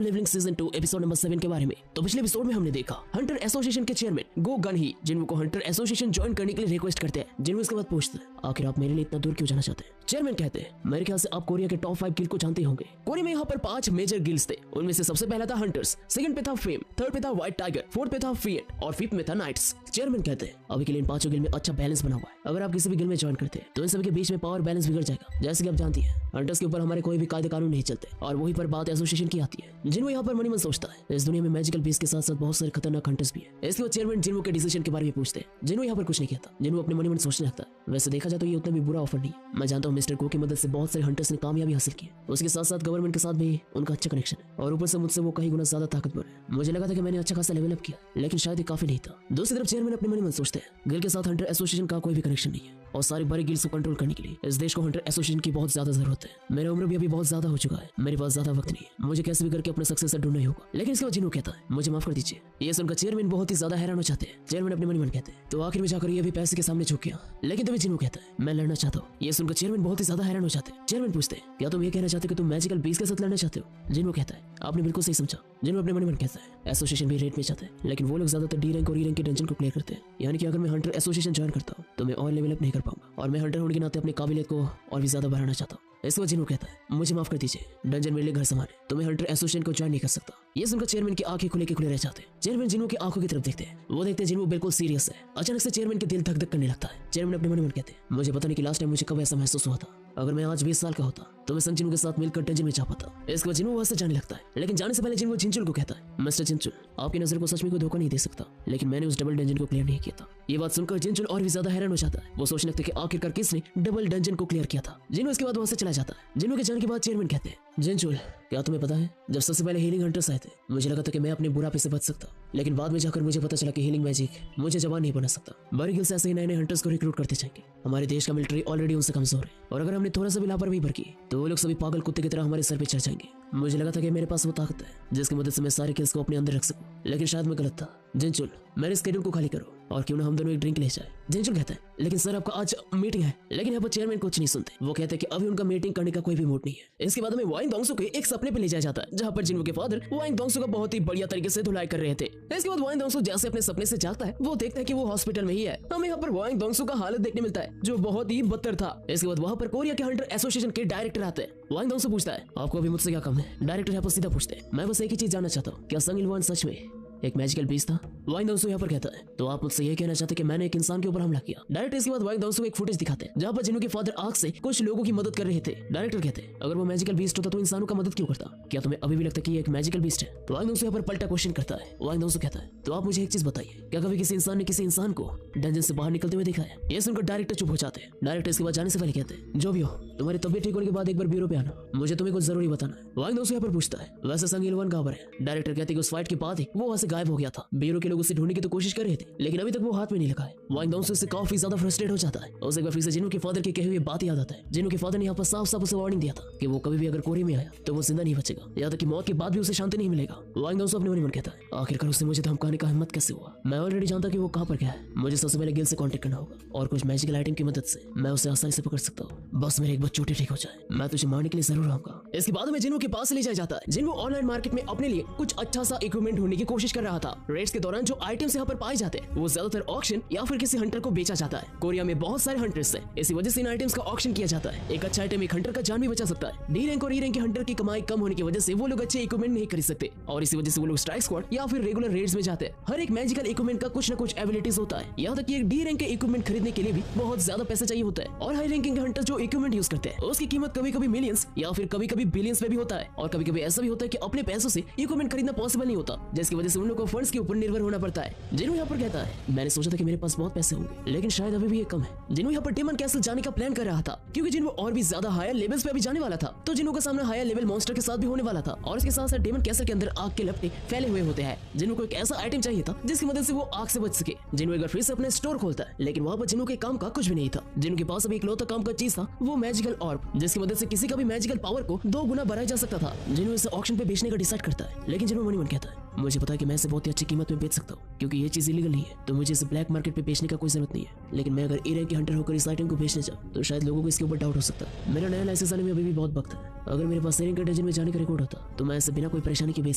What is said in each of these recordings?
Levelling season 2 episode number 7 के बारे में। तो पिछले एपिसोड में हमने देखा हंटर एसोसिएशन के चेयरमैन गो गन ही जिनको हंटर एसोसिएशन ज्वाइन करने के लिए रिक्वेस्ट करते हैं। जिनको इसके बाद पूछते हैं आखिर आप मेरे लिए इतना दूर क्यों जाना चाहते हैं। चेयरमैन कहते हैं मेरे ख्याल से आप कोरिया के टॉप 5 गिल्ड को जानते होंगे। कोरिया में यहाँ पर 5 मेजर गिल्ड्स थे। उनमें से सबसे पहला था हंटर्स, सेकंड पे था फेम, थर्ड पे था व्हाइट टाइगर, फोर्थ पे था फिएट और फिफ्थ में था नाइट्स। चेयरमैन कहते हैं अभी के लिए इन 5 गिल्ड में अच्छा बैलेंस बना हुआ है। अगर आप किसी भी गिल्ड में ज्वाइन करते हैं तो इन सभी के बीच में पावर बैलेंस बिगड़ जाएगा। जैसे कि आप जानती है हंटर्स के ऊपर हमारे कोई भी कायदे कानून नहीं चलते और वही पर बात एसोसिएशन की आती है। जिनको यहाँ पर मनी मन सोचता है इस दुनिया में मैजिकल बीस्ट के साथ साथ बहुत सारे खतरनाक हंटर्स भी है। इसलिए वो चेयरमैन जिनको के डिसीजन के बारे में पूछते हैं। जिनको यहाँ पर कुछ नहीं कहता, जिनको अपने मनी मन सोचने लगता है। वैसे देखा जाए तो ये उतना भी बुरा ऑफर नहीं है। मैं जानता हूँ मिस्टर को की मदद से बहुत सारे हंटर्स ने कामयाबी हासिल की। उसके साथ साथ गवर्नमेंट के साथ भी उनका अच्छा कनेक्शन है और ऊपर से मुझसे वो कई गुना ज्यादा ताकतवर है। मुझे लगा था कि मैंने अच्छा खासा लेवल अप किया, लेकिन शायद ये काफी नहीं था। दूसरी तरफ चेयरमैन अपने मनी मन सोचते हैं गिल्ड के साथ हंटर एसोसिएशन का कोई भी कनेक्शन नहीं है और सारी बड़ी गिल्ड्स को कंट्रोल करने के लिए इस देश को हंटर एसोसिएशन की बहुत ज्यादा जरूरत है। मेरी उम्र भी अभी बहुत ज्यादा हो चुका है, मेरे पास ज्यादा वक्त नहीं है। मुझे कैसे भी करके अपना सक्सेसर ढूंढना ही होगा। लेकिन इसके बाद जिन्हों कहता है मुझे माफ कर दीजिए। ये सुनकर चेयरमैन बहुत ही ज्यादा हैरान हो जाते हैं। चेयरमैन अपने मनी मन कहते हैं तो आखिर में जाकर ये भी पैसे के सामने झुक गया। लेकिन तभी जिन्हों कहता है मैं लड़ना चाहता हूँ। ये सुनकर चेयरमैन बहुत ही ज्यादा हैरान हो जाते हैं। चेयरमैन पूछते हैं क्या तुम ये कहना चाहते हो कि तुम मैजिकल बीस्ट के साथ लड़ना चाहते हो। जिन्हों कहता है आपने बिल्कुल सही समझा। जिन्हों अपने मनी मन कहता है एसोसिएशन भी रेट में चाहता है, लेकिन वो लोग ज्यादातर डी रैंक और ई रैंक के डंजन को क्लियर करते हैं। यानी कि अगर मैं हंटर एसोसिएशन ज्वाइन करता हूँ तो मैं और लेवल अप नहीं कर पाऊंगा और मैं हंटर होने के नाते अपनी काबिलियत को और भी ज्यादा बढ़ाना चाहता हूँ। इसके बाद जिन्हों कहता है मुझे माफ कर दीजिए, डंजन मेरे लिए घर समान है तो मैं हंटर एसोसिएशन को ज्वाइन नहीं कर सकता। ये सुनकर चेयरमैन की आंखें खुले के खुले रह जाते हैं। चेयरमैन जिन्हों की आंखों की तरफ देखते हैं। वो देखते हैं जिन्हों बिल्कुल सीरियस है। अचानक से चेयरमैन के दिल धक धक करने लगता है। चेयरमैन अपने मन में कहते हैं मुझे पता नहीं कि लास्ट टाइम मुझे कब ऐसा महसूस हुआ था। अगर मैं आज 20 साल का होता तो मैं संचिनू के साथ मिलकर डंजन में जा पाता। इसके बाद जिन्हों वहां से जाने लगता है, लेकिन जाने से पहले जिन्हों जिंचुल को कहता है मिस्टर जिंचुल आपकी नजर को सच में कोई धोखा नहीं दे सकता, लेकिन मैंने उस डबल डंजन को क्लियर नहीं किया था। ये बात सुनकर जिंचुल और भी ज्यादा हैरान हो जाता है। वो सोचने लगता है कि आखिरकार किसने डबल डंजन को क्लियर किया था। जिन्हों इसके बाद वहां से चला जाता है। जिन्हों के जाने के बाद चेयरमैन कहते हैं जिंचुल क्या तुम्हें पता है जब सबसे पहले हीलिंग हंटर्स आए थे मुझे लगा था कि मैं अपने बुढ़ापे से बच सकता, लेकिन बाद में जाकर मुझे पता चला कि हीलिंग मैजिक मुझे जवान नहीं बना सकता। बड़ी गिल्ड से ऐसे ही नए नए हंटर्स को रिक्रूट करते जाएंगे। हमारे देश का मिलिट्री ऑलरेडी उनसे कमजोर है और अगर हमने थोड़ा सा भी लापरवाही बरती तो वो लोग सभी पागल कुत्ते की तरह हमारे सर पे चढ़ जाएंगे। मुझे लगा था कि मेरे पास वो ताकत है जिसकी मदद से मैं सारी किल्स को अपने अंदर रख सकूं, लेकिन शायद मैं गलत था। जिंचुल मेरे स्केड्यूल को खाली करो और क्यों ना हम दोनों एक ड्रिंक ले जाए। जिंचुल कहता है लेकिन सर आपका आज मीटिंग है। लेकिन यहाँ पर चेयरमैन कुछ नहीं सुनते। वो कहते हैं कि अभी उनका मीटिंग करने का कोई भी मूड नहीं है। इसके बाद हमें वाइंग दोंगसू के एक सपने पे ले जाया जाता है जहाँ पर जिन्हों के फादर वाइंग दोंगसू का बहुत ही बढ़िया तरीके से धुलाई कर रहे थे। इसके बाद वाइंग दोंगसू जैसे अपने सपने से जागता है वो देखता है कि वो हॉस्पिटल में ही है। हमें यहाँ पर वाइंग दोंगसू का हालत देखने मिलता है जो बहुत ही बदतर था। इसके बाद वहाँ पर कोरिया के हंटर एसोसिएशन के डायरेक्टर आते हैं। वाइंग दोंगसू पूछता है आपको अभी मुझसे क्या काम है। डायरेक्टर यहाँ पर सीधा पूछते हैं मैं बस एक ही चीज जानना चाहता हूँ क्या संग इलवान सच में एक मैजिकल बीस्ट था। वाइंग दोंगसू यहाँ पर कहता है तो आप मुझसे ये कहना चाहते कि मैंने एक इंसान के ऊपर हमला किया। डायरेक्टर इसके बाद वाइंग दोंगसू एक फुटेज दिखाते हैं जहाँ पर जिन्हों के फादर आग से कुछ लोगों की मदद कर रहे थे। डायरेक्टर कहते हैं अगर वो मैजिकल बीस्ट होता तो इंसानों का मदद क्यों करता। क्या तुम्हें अभी भी लगता है कि ये एक मैजिकल बीस्ट है। तो वाइंग दोंगसू यहाँ पर पलटा क्वेश्चन करता है। वाइंग दोंगसू कहता है तो आप मुझे एक चीज बताइए क्या कभी किसी इंसान ने किसी इंसान को डंजन से बाहर निकलते हुए देखा है। ये सुनकर डायरेक्टर चुप हो जाते हैं। डायरेक्टर इसके बाद जाने से पहले कहते हैं जो भी हो तुम्हारी तबियत ठीक होने के बाद एक बार ब्यूरो पे आना, मुझे तुम्हें कुछ जरूरी बताना है। वाइंग दोंगसू यहाँ पर पूछता है वैसे संग इलवान कहाँ पर है। डायरेक्टर कहते हैं उस फाइट के बाद ही वो वहां से गायब हो गया था। ब्यूरो के लोग उसे ढूंढने की तो कोशिश कर रहे थे लेकिन अभी तक वो हाथ में नहीं लगा है। वाइंग दोंगसू से काफी ज्यादा फ्रस्ट्रेट हो जाता है। उसे एक बार फिर से जिन्हों के फादर के कहे हुए बात याद आता है। जिन्हों के फादर ने यहाँ पर साफ साफ उसे वार्निंग दिया था कि वो कभी भी अगर कोरिया में आया तो वो जिंदा नहीं बचेगा, यहाँ तक कि मौत के बाद भी उसे शांति नहीं मिलेगा। वाइंग दोंगसू अपने मन कहता है आखिरकार उससे मुझे धमकाने का हिम्मत कैसे हुआ। मैं ऑलरेडी जानता कि वो कहाँ पर गया है। मुझे सबसे पहले गिल्ड से कांटेक्ट करना होगा और कुछ मैजिकल आइटम की मदद से मैं उसे आसानी से पकड़ सकता हूँ। बस मेरे एक बार चोटी ठीक हो जाए, मैं तुझे मारने के लिए जरूर आऊंगा। इसके बाद में जिन्हों के पास ले जाया जाता है। जिन्हों ऑनलाइन मार्केट में अपने लिए कुछ अच्छा सा इक्विपमेंट ढूंढने की कोशिश कर रहा था। रेड्स के दौरान जो आइटम्स यहाँ पर पाए जाते हैं वो ज्यादातर ऑक्शन या फिर किसी हंटर को बेचा जाता है। कोरिया में बहुत सारे हंटर्स हैं, इसी वजह से इन आइटम्स का ऑक्शन किया जाता है। एक अच्छा आइटम एक हंटर का जान भी बचा सकता है। डी रैंक और ई रैंक के हंटर की कमाई कम होने की वजह से वो लोग अच्छे इक्विपमेंट नहीं खरीद सकते और इसी वजह से वो लोग स्ट्राइक स्क्वाड या फिर रेगुलर रेड्स में जाते हैं। हर एक मैजिकल इक्विपमेंट का कुछ न कुछ एबिलिटीज होता है। यहाँ तक कि एक डी रैंक के इक्विपमेंट खरीदने के लिए भी बहुत ज्यादा पैसा चाहिए होता है और हाई रैंकिंग हंटर जो इक्विपमेंट यूज करते हैं उसकी कीमत कभी कभी मिलियंस या फिर कभी कभी बिलियंस में भी होता है और कभी कभी ऐसा भी होता है कि अपने पैसों से इक्विपमेंट खरीदना पॉसिबल नहीं होता, जिसकी वजह से उन लोगों को फंड्स के ऊपर निर्भर होना पड़ता है। जिन्हों यहाँ पर कहता है मैंने सोचा था कि मेरे पास बहुत पैसे होंगे लेकिन शायद अभी भी ये कम है। जिन्हों यहाँ पर डेमन कैसल जाने का प्लान कर रहा था क्योंकि जिन्हों और भी ज्यादा हायर लेवल्स पे अभी जाने वाला था तो जिन्हों का सामना हायर लेवल मॉन्स्टर के साथ भी होने वाला था और इसके साथ साथ डेमन कैसल के अंदर आग के लपटे फैले हुए होते हैं। जिन्हों को एक ऐसा आइटम चाहिए था जिसकी मदद से वो आग से बच सके। जिन्हों एक बार फिर से अपने स्टोर खोलता है लेकिन वहाँ पर जिन्हों के काम का कुछ भी नहीं था। जिन्हों के पास अभी इकलौता काम का चीज था वो मैजिकल ऑर्ब जिसकी मदद से किसी का भी मैजिकल पावर को 2 गुना बढ़ाया जा सकता था। जिन्हों इसे ऑक्शन पे बेचने का डिसाइड करता है लेकिन जिन्हों मनी मन कहता है मुझे पता है कि मैं इसे बहुत ही अच्छी कीमत में बेच सकता हूँ क्योंकि ये चीज इलीगल नहीं है, तो मुझे इसे ब्लैक मार्केट पे बेचने का कोई जरूरत नहीं है। लेकिन मैं अगर ए रैंक के हंटर होकर इस आइटम को बेचने जाऊँ तो शायद लोगों को इसके ऊपर डाउट हो सकता है। मेरा नया लाइसेंस आने में अभी भी बहुत वक्त है। अगर मेरे पास ए रैंक के डंजन में जाने का रिकॉर्ड होता तो मैं इसे बिना कोई परेशानी के बेच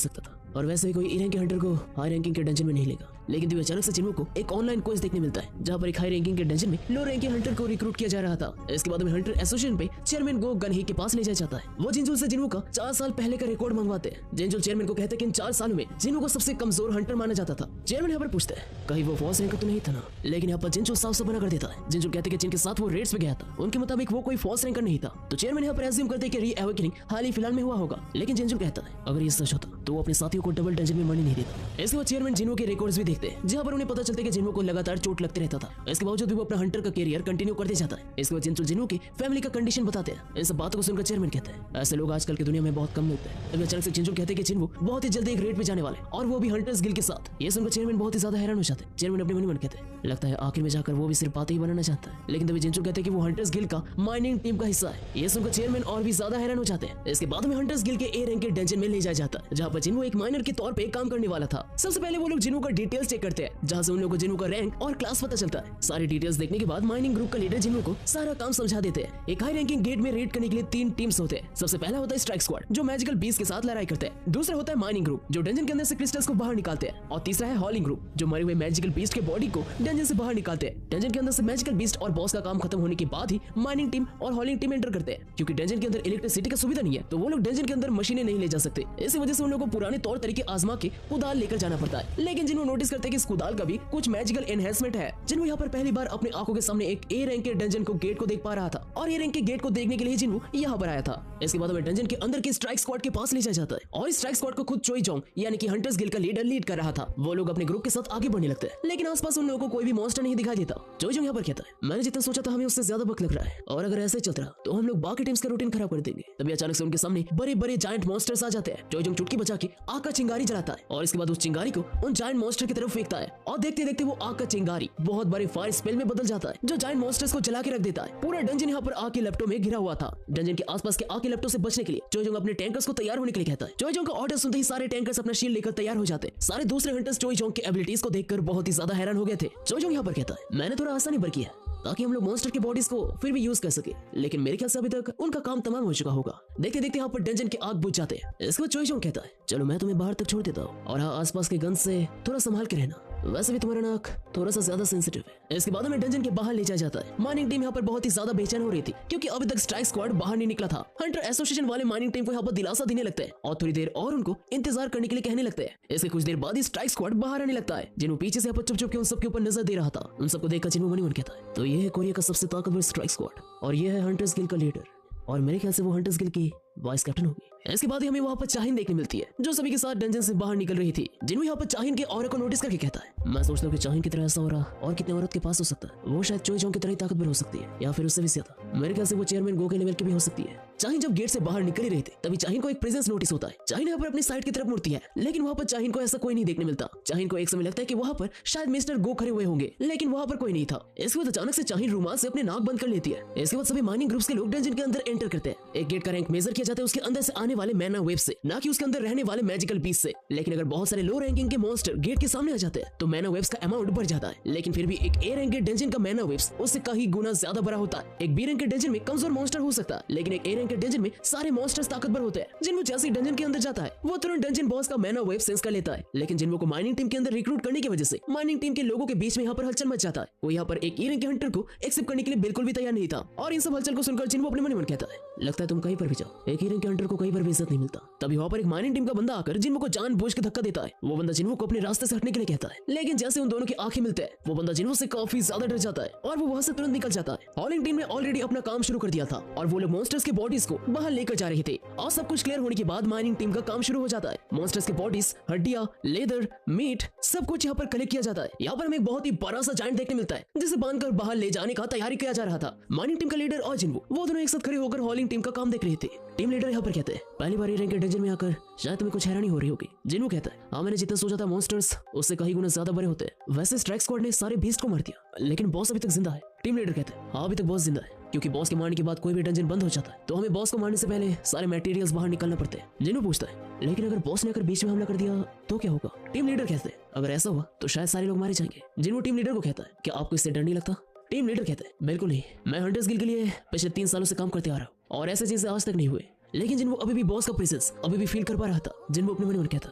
सकता था, और वैसे भी कोई ए रैंक के हंटर को हाई रैंकिंग के डंजन में नहीं लेगा। लेकिन तभी अचानक से जिन्हों को एक ऑनलाइन क्विज देखने मिलता है जहां पर एक हाई रैंकिंग के डंजन में लो रैंक के हंटर को रिक्रूट किया जा रहा था। इसके बाद में हंटर एसोसिएशन पे चेयरमैन गो गनही के पास ले जाया जाता है। वो जिंजुल से जिन्हों का 4 साल पहले का रिकॉर्ड मंगवाते हैं। जिंजुल चेयरमैन को कहते हैं कि इन 4 सालों में जिन्हों को सबसे कमजोर हंटर माना जाता था। चेयरमैन यहाँ पर पूछते हैं कहीं वो फॉल्स रैंक तो नहीं था ना, लेकिन यहाँ पर जिंजुल साफ साफ मना कर देता है। जिंजुल कहते हैं कि जिनके साथ वो रेड्स पे गया था उनके मुताबिक वो कोई फॉल्स रैंकर नहीं था। तो चेयरमैन यहाँ पर एज्यूम करते हैं कि री-अवेकनिंग हाल ही फिलहाल में हुआ होगा, लेकिन जिंजुल कहता है अगर ये सच होता तो वो अपने साथियों को डबल डंजन में मरने नहीं देता। इसके बाद चेयरमैन जिन्हों के रिकॉर्ड्स भी देखते हैं जहां पर उन्हें पता चलता है कि जिन्हों को लगातार चोट लगते रहता था। इसके बावजूद भी वो अपना हंटर का कैरियर कंटिन्यू करते जाता है। इसके बाद जिंजुल जिन्हों की फैमिली का कंडीशन बताते हैं। इन सब बातों को सुनकर चेयरमैन कहते हैं ऐसे लोग आजकल की दुनिया में बहुत कम मिलते हैं। तभी अचानक से जिंजुल कहते हैं कि जिन्हों बहुत ही जल्दी एक रेड पे जाने वाले और वो भी हंटर्स गिल्ड के साथ। ये सुनकर चेयरमैन बहुत ही ज्यादा हैरान हो जाते हैं। चेयरमैन अपने मन में कहते हैं लगता है आखिर में जाकर वो भी सिर्फ बातें ही बनाना चाहता है। लेकिन तभी जिंजुल कहते हैं कि वो हंटर्स गिल्ड का माइनिंग टीम का हिस्सा है। ये सुनकर चेयरमैन और भी ज्यादा हैरान हो जाते हैं। इसके बाद में हंटर्स गिल्ड के ए रैंक के डंजन में ले जाया जाता है जहां पर जिन्हों एक माइनर के तौर पे काम करने वाला था। सबसे पहले वो लोग जिन्हों का डिटेल्स चेक करते हैं जहां से उन लोगों को जिन्हों का रैंक और क्लास पता चलता है। सारी डिटेल्स देखने के बाद माइनिंग ग्रुप का लीडर जिन्हों को सारा काम समझा देते हैं। एक हाई रैंकिंग गेट में रेड करने के लिए 3 टीम्स होते हैं। सबसे पहला होता है स्ट्राइक स्क्वाड जो मैजिकल बीस्ट के साथ लड़ाई करते हैं। दूसरा होता है माइनिंग ग्रुप जो डंजन के अंदर से क्रिस्टल्स को बाहर निकालते हैं, और तीसरा है हॉलिंग ग्रुप जो मरे हुए मैजिकल बीस्ट के बॉडी को डंजन से बाहर निकालते हैं। डंजन के अंदर से मैजिकल बीस्ट और बॉस का काम खत्म होने के बाद ही माइनिंग टीम और हॉलिंग टीम एंटर करते हैं। क्योंकि डंजन के अंदर इलेक्ट्रिसिटी का सुविधा नहीं है तो वो लोग डंजन के अंदर मशीनें नहीं ले जा सकते। इसी वजह से उन लोगों को पुराने तौर तरीके आजमा के कुदाल लेकर जाना पड़ता है। लेकिन जिन्हों नोटिस करते हैं कि इस कुदाल का भी कुछ मैजिकल एनहेंसमेंट है। जिन्हों यहाँ पर पहली बार अपने आंखों के सामने एक ए रैंक के डंजन को गेट को देख पा रहा था, और ए रैंक के गेट को देखने के लिए जिन्हों यहाँ पर आया था। इसके बाद हमें डंजन के अंदर के स्ट्राइक स्क्वाड के पास ले जाया जाता है, और इस स्ट्राइक स्क्वाड को खुद चोई जोंग यानी कि हंटर्स गिल्ड का लीडर लीड कर रहा था। वो लोग अपने ग्रुप के साथ आगे बढ़ने लगते हैं, लेकिन आसपास उन लोगों को कोई भी मॉन्स्टर नहीं दिखाई देता। चोई जोंग यहाँ पर कहता है मैंने जितना सोचा था हमें उससे ज्यादा वक्त लग रहा है, और अगर ऐसे चलता रहा तो हम लोग बाकी टीम्स का रूटीन खराब कर देंगे। तभी अचानक से उनके सामने बड़े बड़े जायंट मॉन्स्टर्स आ जाते हैं। चोई जोंग चुटकी बजा के आग का चिंगारी जलाता है, और इसके बाद उस चिंगारी को उन जायंट मॉन्स्टर की तरफ फेंकता है, और देखते देखते वो आग का चिंगारी बहुत बड़े फायर स्पेल में बदल जाता है जो जायंट मॉन्स्टर्स को जला के रख देता है। पूरा डंजन यहाँ पर आग के लपटों में घिरा हुआ था। डंजन के आसपास के आग के लपटों से बचने के लिए चोई जोंग अपने टैंकर्स को तैयार होने के लिए कहता है। चोई जोंग का ऑर्डर सुनते ही सारे टैंकर्स अपना शील्ड लेकर तैयार हो जाते हैं। सारे दूसरे हंटर्स चोई जोंग के एबिलिटीज को देखकर बहुत ही ज्यादा हैरान हो गए थे। चोई जोंग यहाँ पर कहता है मैंने थोड़ा आसानी बरकी है ताकि हम लोग मॉन्स्टर के बॉडीज को फिर भी यूज कर सके, लेकिन मेरे ख्याल से अभी तक उनका काम तमाम हो चुका होगा। देखते देखते यहाँ पर डंजन के आग बुझ जाते हैं। इसके बाद चोई जोंग कहता है चलो मैं तुम्हें बाहर तक छोड़ देता हूँ, और हाँ आसपास के गन से थोड़ा संभाल के रहना, वैसे भी तुम्हारा नाक थोड़ा सा ज्यादा सेंसिटिव है। इसके बाद हमें डंजन के बाहर ले जाया जाता है। माइनिंग टीम यहाँ पर बहुत ही ज्यादा बेचैन हो रही थी क्योंकि अभी तक स्ट्राइक स्क्वाड बाहर नहीं निकला था। हंटर एसोसिएशन वाले माइनिंग टीम को यहाँ पर दिलासा देने लगते हैं और थोड़ी देर और उनको इंतजार करने के लिए कहने लगते हैं। इसके कुछ देर बाद ही स्ट्राइक स्क्वाड बाहर आने लगता है। जिन्हों पीछे से यहाँ पर चुप चुप के उन सबके ऊपर नजर दे रहा था। उन सबको देखकर जिन्हों मन कहता है तो ये है कोरिया का सबसे ताकतवर स्ट्राइक स्क्वाड, और ये है हंटर्स गिल्ड का लीडर, और मेरे ख्याल से वो हंटर्स गिल्ड की वाइस कैप्टन होगी। इसके बाद ही हमें वहाँ पर चाहिन देखने मिलती है जो सभी के साथ डंजन से बाहर निकल रही थी। जिन्हों यहाँ पर चाहिन के ऑरा को नोटिस करके कहता है मैं सोचता हूँ कि चाहिन की तरह ऐसा ऑरा और कितने औरत के पास हो सकता है। वो शायद चोई जोंग की तरह ताकतवर हो सकती है या फिर उससे भी ज्यादा। मेरे ख्याल से वो चेयरमैन गो के लेवल की भी हो सकती है। चाहिन जब गेट से बाहर निकल ही रहे थे तभी चाहिन को एक प्रेजेंस नोटिस होता है। चाहिन यहाँ पर अपनी साइड की तरफ मुड़ती है, लेकिन वहाँ पर चाहिन को ऐसा कोई नहीं देखने मिलता। चाहिन को एक समय लगता है कि वहाँ पर शायद मिस्टर गो खड़े हुए होंगे, लेकिन वहाँ पर कोई नहीं था। इसके बाद अचानक से चाहिन रुमाल से अपने नाक बंद कर लेती है। इसके बाद सभी माइनिंग ग्रुप्स के लोग डंजन के अंदर एंटर करते हैं। एक गेट का रैंक मेजर किया जाता है उसके अंदर से आने वाले मैना वेव से, ना कि उसके अंदर रहने वाले मैजिकल बीस्ट से। लेकिन अगर बहुत सारे लो रैंकिंग के मॉन्स्टर गेट के सामने आ जाते हैं तो मैना वेव्स का अमाउंट बढ़ जाता है। लेकिन फिर भी एक ए रैंक के डंजन का मैना वेव्स उससे कहीं गुना ज्यादा बड़ा होता है। एक बी रैंक के डंजन में कमजोर मॉन्स्टर हो सकता है, लेकिन एक ए रैंक के डंजन में सारे मॉन्स्टर्स ताकतवर होते हैं। जिन्हों जैसे डंजन के अंदर जाता है वो तुरंत डंजन बॉस का मैना वेव सेंस कर लेता है। लेकिन जिन्हों को माइनिंग टीम के अंदर रिक्रूट करने की वजह से माइनिंग टीम के लोगों के बीच में यहाँ पर हलचल मच जाता है। वो यहाँ पर एक ए रैंक के हंटर को एक्सेप्ट करने के लिए बिल्कुल भी तैयार नहीं था, और इन सब हलचल को सुनकर जिन्हों अपने मन में कहता है लगता है तुम कहीं पर भी जाओ एक ए रैंक के हंटर को कहीं पर भी इज्जत नहीं मिलता। तभी वहाँ पर एक माइनिंग टीम का बंदा आकर जिन्हों को जानबूझ के धक्का देता है। वो बंदा जिन्हों को अपने रास्ते से हटने के लिए कहता है, लेकिन जैसे उन दोनों की आंखें मिलते हैं वो बंदा जिन्हों से काफी ज्यादा डर जाता है और वो वहां से तुरंत निकल जाता है। हॉलिंग टीम ने ऑलरेडी अपना काम शुरू कर दिया था और वो लोग मॉन्स्टर्स के बॉडीज को बाहर लेकर जा रहे थे, और सब कुछ क्लियर होने के बाद माइनिंग टीम का काम शुरू हो जाता है। मॉन्स्टर्स के बॉडीज, हड्डियां, लेदर, मीट सब कुछ यहाँ पर कलेक्ट किया जाता है। यहाँ पर हमें एक बहुत ही बड़ा सा जायंट देखने मिलता है जिसे बांधकर बाहर ले जाने का तैयारी किया जा रहा था। माइनिंग टीम का लीडर और जिन्हों वो दोनों एक साथ खड़े होकर हॉलिंग टीम का काम देख रहे थे। टीम लीडर यहाँ पर कहते हैं पहली बार रैंक के डंजन में आकर शायद तुम्हें कुछ हैरानी हो रही होगी। जिन्हों कहता है हाँ मैंने जितना सोचा था मॉन्स्टर्स उससे कहीं गुना ज्यादा बड़े होते हैं। वैसे स्ट्राइक स्क्वाड ने सारे बीस्ट को मार दिया, लेकिन बॉस अभी तक जिंदा है। टीम लीडर कहते हैं हाँ अभी तक बॉस जिंदा है, क्योंकि बॉस के मारने के बाद कोई भी डंजन बंद हो जाता है, तो हमें बॉस को मारने से पहले सारे मटेरियल्स बाहर निकालना पड़ते हैं। जिन्हो पूछता है लेकिन अगर बॉस ने अगर बीच में हमला कर दिया तो क्या होगा? टीम लीडर कहते हैं अगर ऐसा हुआ तो शायद सारे लोग मारे जाएंगे। जिन्हो टीम लीडर को कहता है क्या आपको इससे डर नहीं लगता? टीम लीडर कहते हैं बिल्कुल नहीं, मैं हंटर्स गिल्ड के लिए पिछले 3 सालों से काम करते आ रहा हूँ और ऐसे चीजें आज तक नहीं हुए। लेकिन जिन्हो अभी भी बॉस का प्रेजेंस अभी भी फील कर पा रहा था। जिन्हो अपने मन में कहता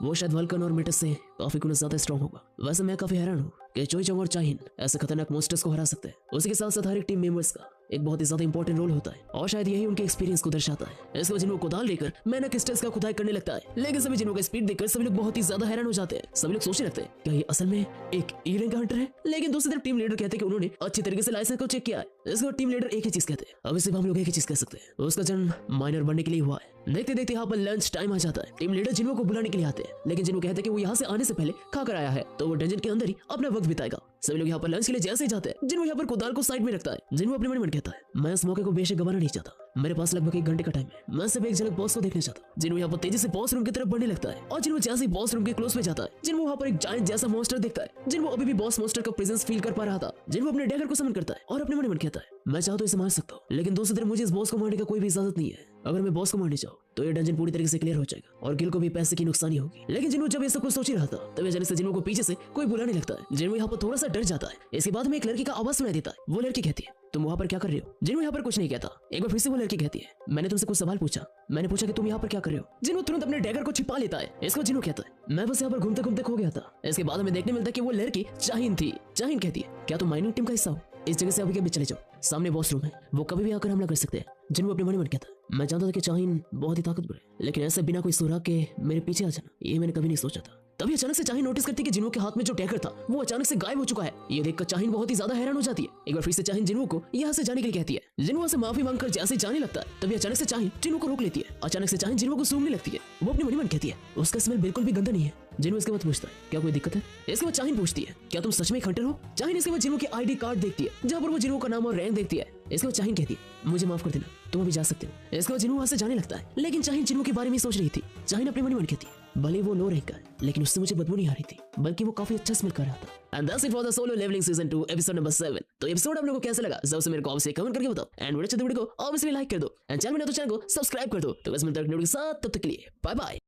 वो शायद वल्कन और मिटस से काफी गुना ज्यादा स्ट्रॉन्ग होगा। वैसे मैं काफी हैरान हूँ कि चोई चोंग और चाहिन ऐसे खतरनाक मॉन्स्टर्स को हरा सकते हैं। उसी के साथ साथ हर एक टीम मेंबर्स का एक बहुत ही ज्यादा इंपॉर्टेंट रोल होता है और शायद यही उनके एक्सपीरियंस को दर्शाता है। इसको जिन्हों कोदाल लेकर मैंने क्रिस्टल्स का खुदाई करने लगता है। लेकिन सभी जिन्हों का स्पीड देखकर सभी लोग बहुत ही ज्यादा हैरान हो जाते हैं। सभी लोग सोचने लगते हैं क्या ये असल में एक ई रैंक का हंटर है? लेकिन दूसरी तरफ टीम लीडर कहते हैं कि उन्होंने अच्छी तरीके से लाइसेंस को चेक किया है। इसको टीम लीडर एक ही चीज कहते हैं, अब सिर्फ हम लोग एक ही चीज कह सकते हैं, उसका जन्म माइनर बनने के लिए हुआ है। देखते देखते यहाँ पर लंच टाइम आ जाता है। टीम लीडर जिन्हों को बुलाने के लिए आते हैं, लेकिन जिन्हों कहते हैं कि वो यहाँ से आने से पहले खाकर आया है तो वो डंजन के अंदर ही अपना वक्त बिताएगा। सभी लोग यहाँ पर लंच के लिए जैसे ही जाते हैं, जिन्हों यहाँ पर कोदाल को साइड में रखता है। जिन्हों अपने मन में कहता है मैं इस मौके को बेशक गंवाना नहीं चाहता, मेरे पास लगभग 1 घंटे का टाइम है, मैं सिर्फ एक झलक बॉस को देखना चाहता। जिन्हों यहाँ पर तेजी से बॉस रूम की तरफ बढ़ने लगता है और जिन्हों जैसे ही बॉस रूम के क्लोज में जाता है, जिन्हों वहाँ पर एक जायंट जैसा मॉन्स्टर देखता है। जिन्हों अभी भी बॉस मॉन्स्टर का प्रेजेंस फील कर पा रहा था। जिन्हों अपने डैगर को समन करता है और अपने मन में कहता है मैं चाहता तो इसे मार सकता हूँ, लेकिन दूसरी तरफ मुझे इस बॉस को मारने का कोई भी इजाजत नहीं है। अगर मैं बॉस को मारने जाऊँ तो ये डंजन पूरी तरीके से क्लियर हो जाएगा और गिल को भी पैसे की नुकसानी होगी। लेकिन जिन्हों जब ये सब कुछ सोच ही रहा था तभी अचानक से जिन्हों को पीछे से कोई बुलाने लगता है। जिन्हों यहाँ पर थोड़ा सा डर जाता है। इसके बाद में एक लड़की का आवाज सुनाई देता है। वो लड़की कहती है तुम वहाँ पर क्या कर रहे हो? जिन्हों यहाँ पर कुछ नहीं कहता। एक बार फिर से वो लड़की कहती है मैंने तुमसे कुछ सवाल पूछा, मैंने पूछा कि तुम यहाँ पर क्या कर रहे हो? जिन्हों तुरंत अपने डैगर को छिपा लेता है। इसको जिन्हों कहता है मैं बस यहाँ पर घूमते घूमते खो गया था। इसके बाद हमें देखने मिलता है कि वो लड़की चाहिन थी। चाहिन कहती है क्या तुम माइनिंग टीम का हिस्सा हो? इस जगह से अभी के चले जाओ, सामने बॉस रूम है, वो कभी भी आकर हमला कर सकते हैं। जिन्हों अपने मन में कहता है मैं जानता था कि चाहिन बहुत ही ताकतवर है, लेकिन ऐसे बिना कोई सुराग के मेरे पीछे आ जाना ये मैंने कभी नहीं सोचा था। तभी अचानक से चाहिन नोटिस करती है कि जिन्हों के हाथ में जो डैगर था वो अचानक से गायब हो चुका है। ये देखकर चाहिन बहुत ही ज्यादा हैरान हो जाती है। एक बार फिर से चाहिन जिन्हों को यहाँ से जाने के लिए कहती है। जिन्हों से माफी मांगकर जैसे जाने लगता है तभी अचानक से चाहिन जिन्हों को रोक लेती है। अचानक से चाहिन जिन्हों को सूंघने लगती है। वो अपने मन में कहती है उसका स्मेल बिल्कुल भी गंदा नहीं है। जिन्हों इसके बाद पूछता है क्या कोई दिक्कत है? इसके बाद चाहिन पूछती है क्या तुम सच में एक हंटर हो? चाहिन इसके बाद जिन्हों की आईडी कार्ड देखती है जहाँ पर वो जिन्हों का नाम और रैंक देखती है। इसके बाद चाहिन कहती है मुझे माफ कर देना, तुम अभी जा सकते हो। इसके बाद जिन्हों वहां से जाने लगता है, लेकिन चाहिन जिन्हों के बारे में सोच रही थी। चाहिन अपने मन में कहती है भले वो लो रैंक का है, लेकिन उससे मुझे बदबू नहीं आ रही थी, बल्कि वो काफी अच्छा स्मेल कर रहा था। And that's it for the Solo Leveling season 2 episode number 7। तो एपिसोड आप लोगों को कैसा लगा जरूर से मेरे को ऑब्वियसली कमेंट करके बताओ एंड वीडियो को ऑब्वियसली लाइक कर दो एंड चैनल में तो चैनल को सब्सक्राइब कर दो। तो बस मिलते हैं नेक्स्ट वीडियो के साथ, तब तक के लिए बाय बाय।